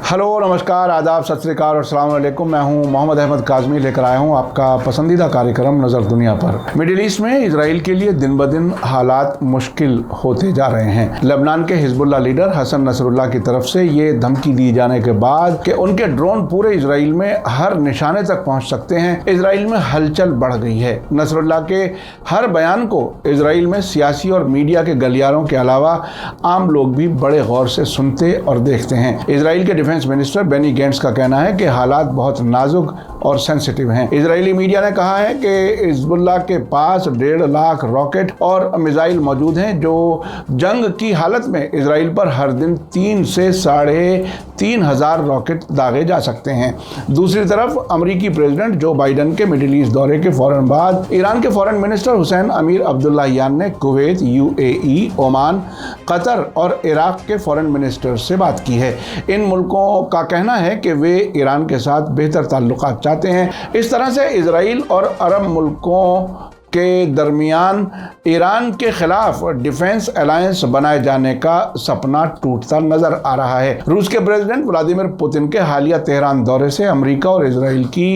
Hello, नमस्कार, आदाब, सत श्री अकाल और अस्सलाम वालेकुम। मैं हूं मोहम्मद अहमद काज़मी, लेकर आया हूं आपका पसंदीदा कार्यक्रम नज़र दुनिया पर। मिडिल ईस्ट में इजराइल के लिए दिन ब दिन हालात मुश्किल होते जा रहे हैं। लेबनान के हिजबुल्लाह लीडर हसन नसरुल्लाह की तरफ से ये धमकी दी जाने के बाद कि उनके ड्रोन पूरे इजराइल में हर निशाने तक पहुंच सकते हैं, इजराइल में हलचल बढ़ गई है। नसरुल्लाह के हर बयान को इजराइल में सियासी और मीडिया के गलियारों के अलावा आम लोग भी बड़े गौर से सुनते और देखते हैं। इजराइल के डिफेंस मिनिस्टर बेनी गैंट्स का कहना है कि हालात बहुत नाजुक और सेंसिटिव हैं। इजरायली मीडिया ने कहा है कि हिजबुल्लाह के पास 1.5 लाख रॉकेट और मिसाइल मौजूद हैं, जो जंग की हालत में इजराइल पर हर दिन 3 से 3,500 रॉकेट दागे जा सकते हैं। दूसरी तरफ अमेरिकी प्रेसिडेंट जो बाइडन के मिडिल ईस्ट दौरे के फौरन बाद ईरान के फॉरेन मिनिस्टर हुसैन अमीर अब्दुल्लाहियान ने कुवैत, UAE, ओमान, कतर और इराक के फॉरेन मिनिस्टर से बात की है। इन मुल्कों का कहना है कि वे ईरान के साथ बेहतर ताल्लुकात चाहते हैं। इस तरह से इजराइल और अरब मुल्कों के दरमियान ईरान के खिलाफ डिफेंस अलायंस बनाए जाने का सपना टूटता नजर आ रहा है। रूस के प्रेसिडेंट व्लादिमीर पुतिन के हालिया तेहरान दौरे से अमेरिका और इजराइल की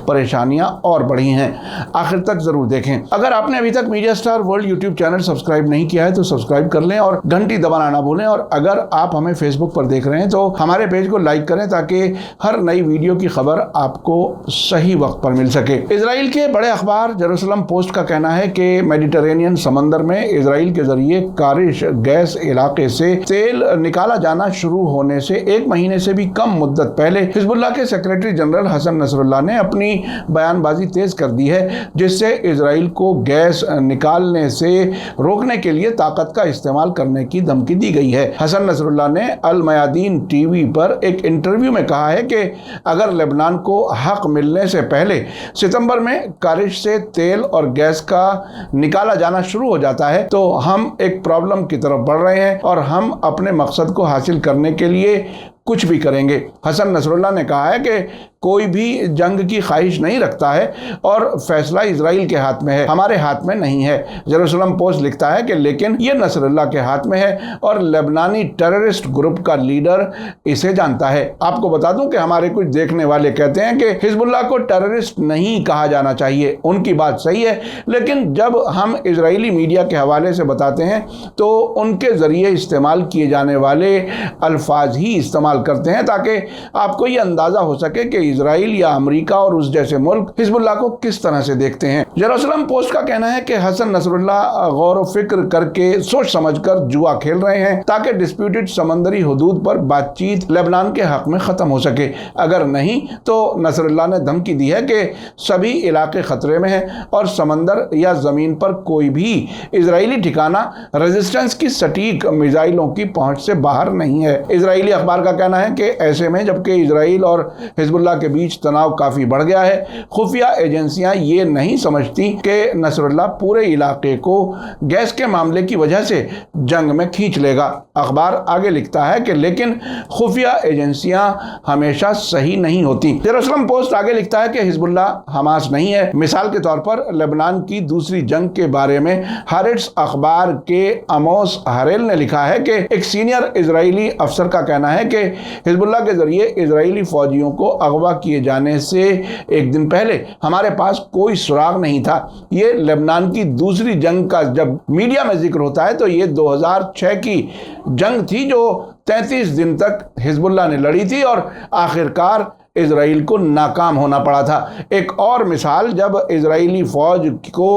परेशानियां और बढ़ी हैं। आखिर तक जरूर देखें। अगर आपने अभी तक media star world YouTube channel subscribe नहीं किया है तो सब्सक्राइब कर लें और घंटी दबाना ना भूलें। और अगर आप हमें फेसबुक पर देख रहे हैं तो हमारे पेज को लाइक करें ताकि हर नई वीडियो की खबर आपको सही वक्त पर मिल सके। इजराइल के बड़े अखबार जेरूसलम पोस्ट का कहना है कि मेडिटरेनियन समंदर में इजराइल के जरिए कारिश गैस इलाके से तेल निकाला जाना शुरू होने से 1 महीने से भी कम मुद्दत पहले हिजबुल्लाह के सेक्रेटरी जनरल हसन नसरुल्लाह ने अपनी बयानबाजी तेज कर दी है, जिससे इजराइल को गैस निकालने से रोकने के लिए ताकत का इस्तेमाल करने की धमकी दी गई है। हसन नसरुल्लाह ने अल मयादीन टीवी पर एक इंटरव्यू में कहा है कि अगर लेबनान को हक मिलने से पहले सितंबर में कारिश से तेल और गैस का निकाला जाना शुरू हो जाता है तो हम एक प्रॉब्लम की तरफ बढ़ रहे हैं और हम अपने मकसद को हासिल करने के लिए कुछ भी करेंगे। हसन नसरुल्लाह ने कहा है कि कोई भी जंग की ख्वाहिश नहीं रखता है और फैसला इजराइल के हाथ में है, हमारे हाथ में नहीं है। जेरूसलम पोस्ट लिखता है कि लेकिन ये नसरुल्लाह के हाथ में है और लेबनानी टेररिस्ट ग्रुप का लीडर इसे जानता है। आपको बता दूं कि हमारे कुछ देखने वाले कहते हैं कि हिजबुल्लाह को टेररिस्ट नहीं कहा जाना चाहिए। उनकी बात सही है, लेकिन जब हम इजरायली मीडिया के हवाले से बताते हैं तो उनके जरिए इस्तेमाल किए जाने वाले अल्फाज ही इस्तेमाल करते हैं ताकि आपको ये अंदाजा हो सके कि इजराइल या अमेरिका और उस जैसे मुल्क हिजबुल्लाह को किस तरह से देखते हैं। जेरूसलम पोस्ट का कहना है कि हसन नसरुल्लाह गौर व फिक्र करके सोच समझकर जुआ खेल रहे हैं ताकि डिस्प्यूटेड समंदरी हुदूद पर बातचीत लेबनान के हक में खत्म हो सके। अगर नहीं तो नसरुल्लाह ने धमकी दी है कि सभी इलाके खतरे में हैं और समंदर या जमीन पर कोई भी इजरायली ठिकाना रेजिस्टेंस की सटीक मिसाइलों की पहुंच से बाहर नहीं है। इजरायली अखबार का कहना है कि ऐसे में जबकि इजराइल और हिजबुल्लाह के बीच तनाव काफी बढ़ गया है, खुफिया एजेंसियां ये नहीं समझती कि नसरुल्लाह पूरे इलाके को गैस के मामले की वजह से जंग में खींच लेगा। अखबार आगे लिखता है कि लेकिन खुफिया एजेंसियां हमेशा सही नहीं होती। जेरूसलम पोस्ट आगे लिखता है कि हिजबुल्लाह हमास नहीं है। मिसाल के तौर पर लेबनान की दूसरी जंग के बारे में हारेट्स अखबार के अमोस हरेल ने लिखा है कि एक सीनियर इजरायली अफसर का कहना है कि हिजबुल्लाह के जरिए इजरायली फौजियों को अगवा किए जाने से 1 दिन पहले हमारे पास कोई सुराग नहीं था। ये लेबनान की दूसरी जंग का जब मीडिया में जिक्र होता है तो ये 2006 की जंग थी जो 33 दिन तक हिजबुल्लाह ने लड़ी थी और आखिरकार इजराइल को नाकाम होना पड़ा था। एक और मिसाल जब इजरायली फौज को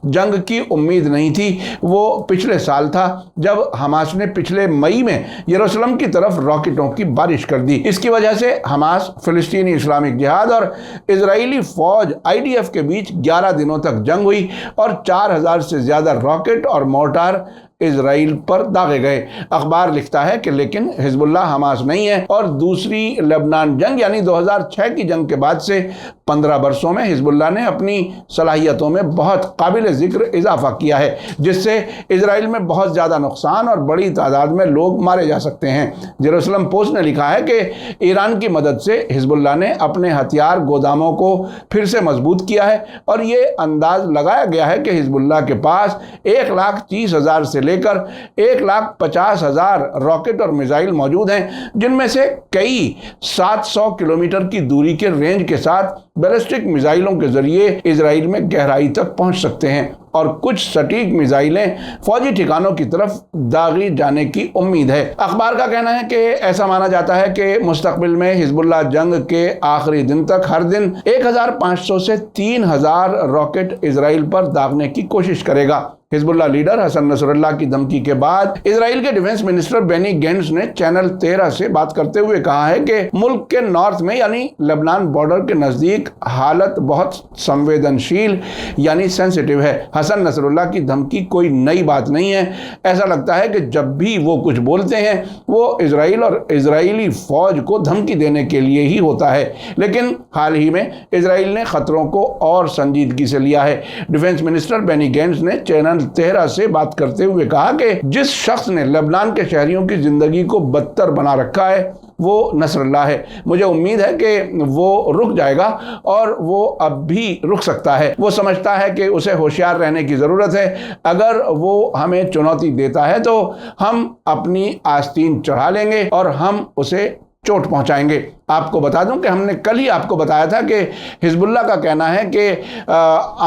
जंग की उम्मीद नहीं थी वो पिछले साल था जब हमास ने पिछले मई में यरूशलेम की तरफ रॉकेटों की बारिश कर दी। इसकी वजह से हमास, फिलिस्तीनी इस्लामिक जिहाद और इजरायली फौज IDF के बीच 11 दिनों तक जंग हुई और 4000 से ज्यादा रॉकेट और मोर्टार इजराइल पर दागे गए। अखबार लिखता है कि लेकिन हिजबुल्लाह हमास नहीं है और दूसरी लेबनान जंग यानी 2006 की जंग के बाद से 15 برسوں میں حزب اللہ نے اپنی صلاحیتوں میں بہت قابل ذکر اضافہ کیا ہے، جس سے اسرائیل میں بہت زیادہ نقصان اور بڑی تعداد میں لوگ مارے جا سکتے ہیں۔ جیروسلم پوسٹ نے لکھا ہے کہ ایران کی مدد سے حزب اللہ نے اپنے ہتھیار گوداموں کو پھر سے مضبوط کیا ہے، اور یہ انداز لگایا گیا ہے کہ حزب اللہ کے پاس 1,30,000 سے لے کر 1,50,000 راکٹ اور میزائل موجود ہیں، جن میں سے کئی 700 کلومیٹر کی دوری کے رینج کے ساتھ بیلسٹک میزائلوں کے ذریعے اسرائیل میں گہرائی تک پہنچ سکتے ہیں، اور کچھ سٹیک میزائلیں فوجی ٹھکانوں کی طرف داغی جانے کی امید ہے۔ اخبار کا کہنا ہے کہ ایسا مانا جاتا ہے کہ مستقبل میں حزب اللہ جنگ کے آخری دن تک ہر دن 1,500 سے 3,000 راکٹ اسرائیل پر داغنے کی کوشش کرے گا۔ حزب اللہ لیڈر حسن نصر اللہ کی دھمکی کے بعد اسرائیل کے ڈیفنس منسٹر بینی گینٹس نے چینل 13 سے بات کرتے ہوئے کہا ہے کہ ملک کے نارتھ میں یعنی لبنان بارڈر کے نزدیک حالت بہت سنویدنشیل یعنی سینسیٹیو ہے۔ حسن نصر اللہ کی دھمکی کوئی نئی بات نہیں ہے۔ ایسا لگتا ہے کہ جب بھی وہ کچھ بولتے ہیں وہ اسرائیل اور اسرائیلی فوج کو دھمکی دینے کے لیے ہی ہوتا ہے، لیکن حال ہی میں اسرائیل نے خطروں کو اور سنجیدگی سے لیا ہے۔ ڈیفنس منسٹر بینی گینٹس نے چینل 13 سے بات کرتے ہوئے کہا کہ جس شخص نے لبنان کے شہریوں کی زندگی کو بدتر بنا رکھا ہے وہ نصر اللہ ہے۔ مجھے امید ہے کہ وہ رک جائے گا، اور وہ اب بھی رک سکتا ہے۔ وہ سمجھتا ہے کہ اسے ہوشیار رہنے کی ضرورت ہے۔ اگر وہ ہمیں چنوتی دیتا ہے تو ہم اپنی آستین چڑھا لیں گے اور ہم اسے چوٹ پہنچائیں گے۔ آپ کو بتا دوں کہ ہم نے کل ہی آپ کو بتایا تھا کہ حزب اللہ کا کہنا ہے کہ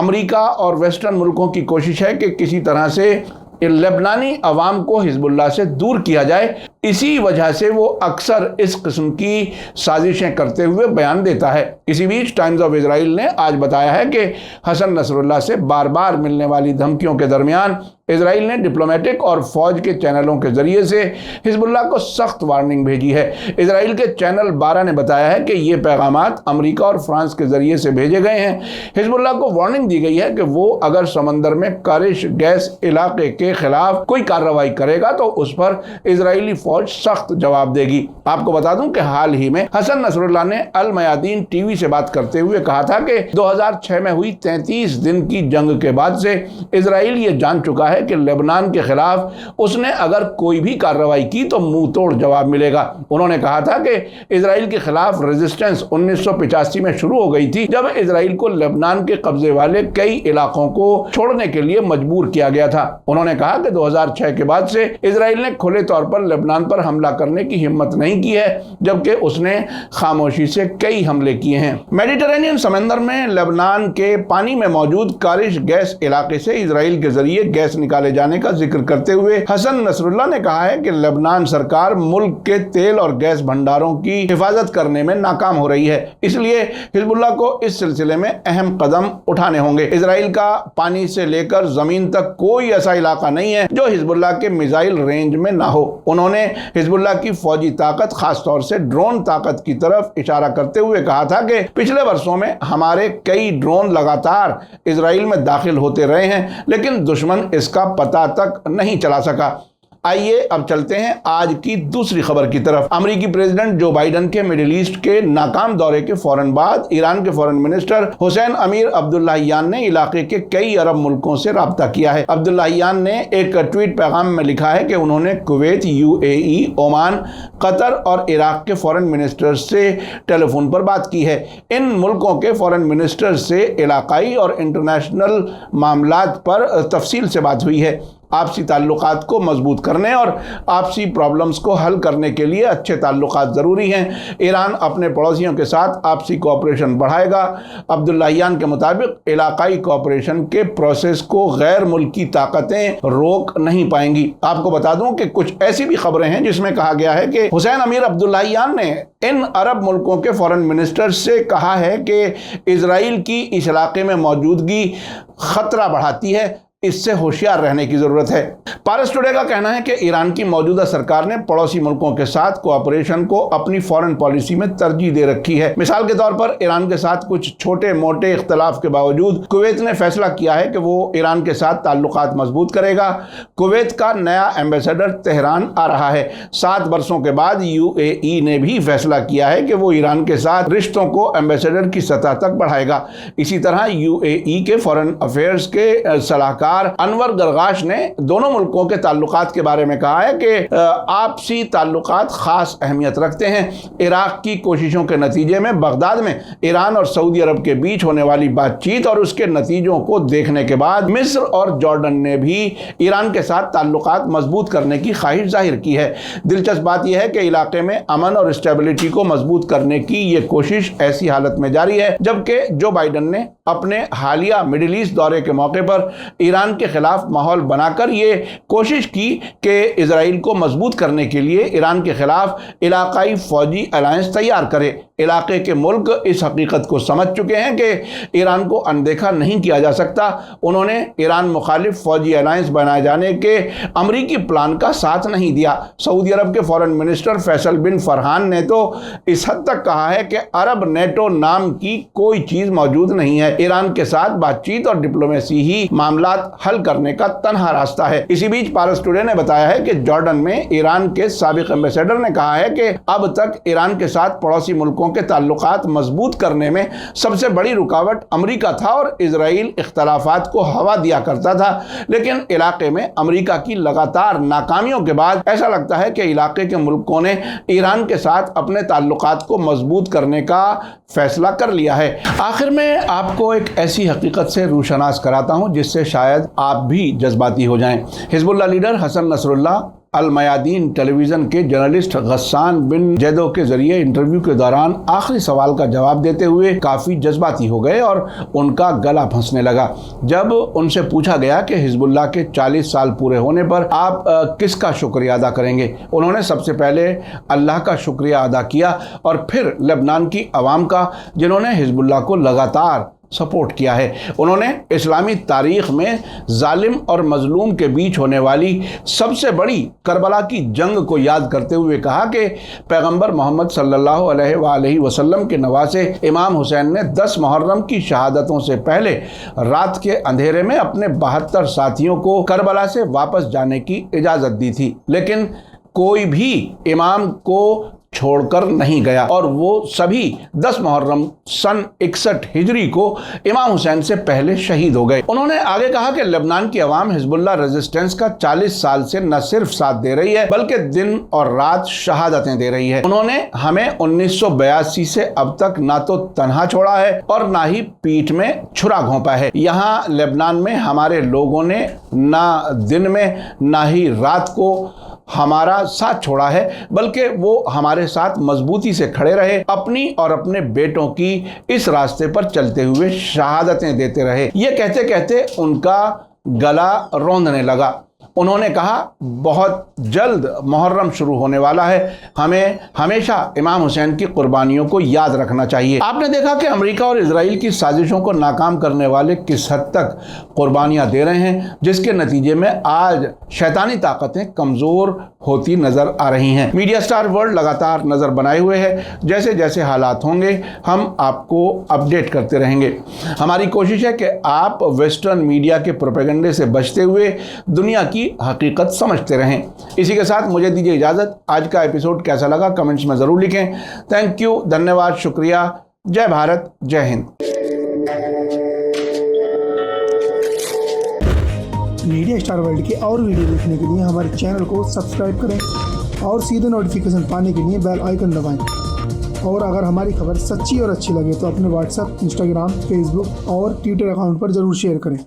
امریکہ اور ویسٹرن ملکوں کی کوشش ہے کہ کسی طرح سے لبنانی عوام کو حزب اللہ سے دور کیا جائے۔ اسی وجہ سے وہ اکثر اس قسم کی سازشیں کرتے ہوئے بیان دیتا ہے۔ اسی بیچ ٹائمز آف اسرائیل نے آج بتایا ہے کہ حسن نصر اللہ سے بار بار ملنے والی دھمکیوں کے درمیان اسرائیل نے ڈپلومیٹک اور فوج کے چینلوں کے ذریعے سے حزب اللہ کو سخت وارننگ بھیجی ہے۔ اسرائیل کے چینل 12 نے بتایا ہے کہ یہ پیغامات امریکہ اور فرانس کے ذریعے سے بھیجے گئے ہیں۔ حزب اللہ کو وارننگ دی گئی ہے کہ وہ اگر سمندر میں کرش گیس علاقے کے خلاف کوئی کارروائی کرے گا تو اس پر اسرائیلی فوج سخت جواب دے گی۔ آپ کو بتا دوں کہ حال ہی میں حسن نصر اللہ نے المیادین ٹی وی سے بات کرتے ہوئے کہا تھا کہ 2006 میں ہوئی 33 دن کی جنگ کے بعد سے اسرائیل یہ جان چکا ہے کہ لبنان کے خلاف اس نے اگر کوئی بھی کارروائی کی تو منہ توڑ جواب ملے گا۔ انہوں نے کہا تھا کہ اسرائیل کے خلاف ریزسٹنس 1985 میں شروع ہو گئی تھی، جب اسرائیل کو لبنان کے قبضے والے کئی علاقوں کو چھوڑنے کے لیے مجبور کیا گیا تھا۔ انہوں نے کہا کہ 2006 کے بعد سے اسرائیل نے کھلے طور پر لبنان پر حملہ کرنے کی ہمت نہیں کی ہے، جبکہ اس نے خاموشی سے کئی حملے کیے ہیں۔ میڈیٹرینین سمندر میں لبنان کے پانی میں موجود کارش گیس علاقے سے اسرائیل کے ذریعے گیس نکالے جانے کا ذکر کرتے ہوئے حسن نصر اللہ نے کہا ہے کہ لبنان سرکار ملک کے تیل اور گیس بھنڈاروں کی حفاظت کرنے میں ناکام ہو رہی ہے، اس لیے حزب اللہ کو اس سلسلے میں اہم قدم اٹھانے ہوں گے۔ اسرائیل کا پانی سے لے کر زمین تک کوئی ایسا علاقہ نہیں ہے جو حزب اللہ کے میزائل رینج میں نہ ہو۔ انہوں نے حزب اللہ کی فوجی طاقت، خاص طور سے ڈرون طاقت کی طرف اشارہ کرتے ہوئے کہا تھا کہ پچھلے برسوں میں ہمارے کئی ڈرون لگاتار اسرائیل میں داخل ہوتے رہے ہیں، لیکن دشمن اس کا پتہ تک نہیں چلا سکا۔ آئیے اب چلتے ہیں آج کی دوسری خبر کی طرف۔ امریکی پریزیڈنٹ جو بائیڈن کے مڈل ایسٹ کے ناکام دورے کے فوراً بعد ایران کے فورن منسٹر حسین امیر عبداللہیان نے علاقے کے کئی عرب ملکوں سے رابطہ کیا ہے۔ عبداللہیان نے ایک ٹویٹ پیغام میں لکھا ہے کہ انہوں نے کویت، UAE، عمان، قطر اور عراق کے فورن منسٹر سے ٹیلی فون پر بات کی ہے۔ ان ملکوں کے فورن منسٹر سے علاقائی اور انٹرنیشنل معاملات پر تفصیل سے بات ہوئی ہے۔ آپسی تعلقات کو مضبوط کرنے اور آپسی پرابلمز کو حل کرنے کے لیے اچھے تعلقات ضروری ہیں۔ ایران اپنے پڑوسیوں کے ساتھ آپسی کوآپریشن بڑھائے گا۔ عبداللہیان کے مطابق علاقائی کوآپریشن کے پروسیس کو غیر ملکی طاقتیں روک نہیں پائیں گی۔ آپ کو بتا دوں کہ کچھ ایسی بھی خبریں ہیں جس میں کہا گیا ہے کہ حسین امیر عبداللہیان نے ان عرب ملکوں کے فورن منسٹر سے کہا ہے کہ اسرائیل کی اس علاقے میں موجودگی خطرہ بڑھاتی ہے۔ اس से होशियार रहने की जरूरत है। पारस टुडे का कहना है कि ईरान की मौजूदा सरकार ने पड़ोसी मुल्कों के साथ कोऑपरेशन को अपनी फॉरेन पॉलिसी में तरजीह दे रखी है। मिसाल के तौर पर ईरान के साथ कुछ छोटे मोटे इख्तलाफ के बावजूद कुवैत ने फैसला किया है कि वो ईरान के साथ ताल्लुकात मजबूत करेगा। कुवैत का नया एम्बेसडर तेहरान आ रहा है। 7 वर्षों के बाद UAE ने भी फैसला किया है कि वो ईरान के साथ रिश्तों को एम्बेसडर की सतह तक बढ़ाएगा। इसी तरह UAE के फॉरेन अफेयर्स के सलाहकार अनवर गरगाश ने दोनों मुल्कों के ताल्लुकात के बारे में कहा है कि आपसी ताल्लुकात खास अहमियत रखते हैं। इराक की कोशिशों के नतीजे में बगदाद में ईरान और सऊदी अरब के बीच होने वाली बातचीत और उसके नतीजों को देखने के बाद मिस्र और जॉर्डन ने भी ईरान के साथ ताल्लुकात मजबूत करने की ख्वाहिश जाहिर की है। दिलचस्प बात यह है कि इलाके में अमन और स्टेबिलिटी को मजबूत करने की ये कोशिश ऐसी हालत में जारी है जबकि जो बाइडन ने अपने हालिया मिडिल ईस्ट दौरे के मौके पर ईरान के खिलाफ माहौल बनाकर ये कोशिश की कि इजराइल को मजबूत करने के लिए ईरान के खिलाफ इलाकाई फौजी अलायंस तैयार करे। इलाके के मुल्क इस हकीकत को समझ चुके हैं कि ईरान को अनदेखा नहीं किया जा सकता। उन्होंने ईरान मुखालिफ फौजी अलायंस बनाए जाने के अमरीकी प्लान का साथ नहीं दिया। सऊदी अरब के फॉरेन मिनिस्टर फैसल बिन फरहान ने तो इस हद तक कहा है कि अरब नेटो नाम की कोई चीज मौजूद नहीं है। ईरान के साथ बातचीत और डिप्लोमेसी ही मामलात हल करने का तन्हा रास्ता है। इसी बीच पारस टुडे ने बताया है कि जॉर्डन में ईरान के साबिक एम्बेसडर ने कहा है कि अब तक ईरान के साथ पड़ोसी मुल्कों के ताल्लुकात मजबूत करने में सबसे बड़ी रुकावट अमेरिका था और इजराइल इख्तलाफात को हवा दिया करता था। लेकिन इलाके में अमेरिका की लगातार नाकामियों के बाद ऐसा लगता है कि इलाके के मुल्कों ने ईरान के साथ अपने ताल्लुकात को मजबूत करने का फैसला कर लिया है। आखिर में आपको एक ऐसी हकीकत से रूशनास कराता हूं जिससे शायद आप भी जज्बाती हो जाएं। हिजबुल्लाह लीडर हसन नसरुल्लाह अल मयादीन टेलीविज़न के जर्नलिस्ट गस्सान बिन जैदो के जरिए इंटरव्यू के दौरान आखिरी सवाल का जवाब देते हुए काफ़ी जज्बाती हो गए और उनका गला फंसने लगा। जब उनसे पूछा गया कि हिजबुल्लाह के 40 साल पूरे होने पर आप किसका शुक्रिया अदा करेंगे, उन्होंने सबसे पहले अल्लाह का शुक्रिया अदा किया और फिर लेबनान की आवाम का, जिन्होंने हिजबुल्लाह को लगातार सपोर्ट किया है। उन्होंने इस्लामी तारीख में जालिम और मजलूम के बीच होने वाली सबसे बड़ी करबला की जंग को याद करते हुए कहा कि पैगंबर मोहम्मद सल्लल्लाहु अलैहि वसल्लम के नवासे इमाम हुसैन ने 10 मुहर्रम की शहादतों से पहले रात के अंधेरे में अपने 72 साथियों को करबला से वापस जाने की इजाज़त दी थी, लेकिन कोई भी इमाम को छोड़कर नहीं गया और वो सभी 10 मुहर्रम सन 61 हिजरी को इमाम हुसैन से पहले शहीद हो गए। उन्होंने आगे कहा कि लेबनान की आवाम हिजबुल्लाह रेजिस्टेंस का 40 साल से न सिर्फ साथ दे रही है बल्कि दिन और रात शहादतें दे रही है। उन्होंने हमें 1982 से अब तक ना तो तन्हा छोड़ा है और ना ही पीठ में छुरा घोंपा है। यहाँ लेबनान में हमारे लोगों ने ना दिन में ना ही रात को हमारा साथ छोड़ा है, बल्कि वो हमारे साथ मजबूती से खड़े रहे, अपनी और अपने बेटों की इस रास्ते पर चलते हुए शहादतें देते रहे। ये कहते कहते उनका गला रौंदने लगा। उन्होंने कहा, बहुत जल्द मुहर्रम शुरू होने वाला है, हमें हमेशा इमाम हुसैन की कुर्बानियों को याद रखना चाहिए। आपने देखा कि अमेरिका और इजराइल की साजिशों को नाकाम करने वाले किस हद तक कुर्बानियां दे रहे हैं, जिसके नतीजे में आज शैतानी ताकतें कमज़ोर होती नज़र आ रही हैं। मीडिया स्टार वर्ल्ड लगातार नज़र बनाए हुए है। जैसे जैसे हालात होंगे हम आपको अपडेट करते रहेंगे। हमारी कोशिश है कि आप वेस्टर्न मीडिया के प्रोपेगेंडे से बचते हुए दुनिया की हकीकत समझते रहें। इसी के साथ मुझे दीजिए इजाज़त। आज का एपिसोड कैसा लगा कमेंट्स में ज़रूर लिखें। थैंक यू, धन्यवाद, शुक्रिया। जय भारत, जय हिंद। मीडिया स्टार वर्ल्ड के और वीडियो देखने के लिए हमारे चैनल को सब्सक्राइब करें और सीधे नोटिफिकेशन पाने के लिए बेल आइकन दबाएं। और अगर हमारी खबर सच्ची और अच्छी लगे तो अपने व्हाट्सएप, इंस्टाग्राम, फेसबुक और ट्विटर अकाउंट पर ज़रूर शेयर करें।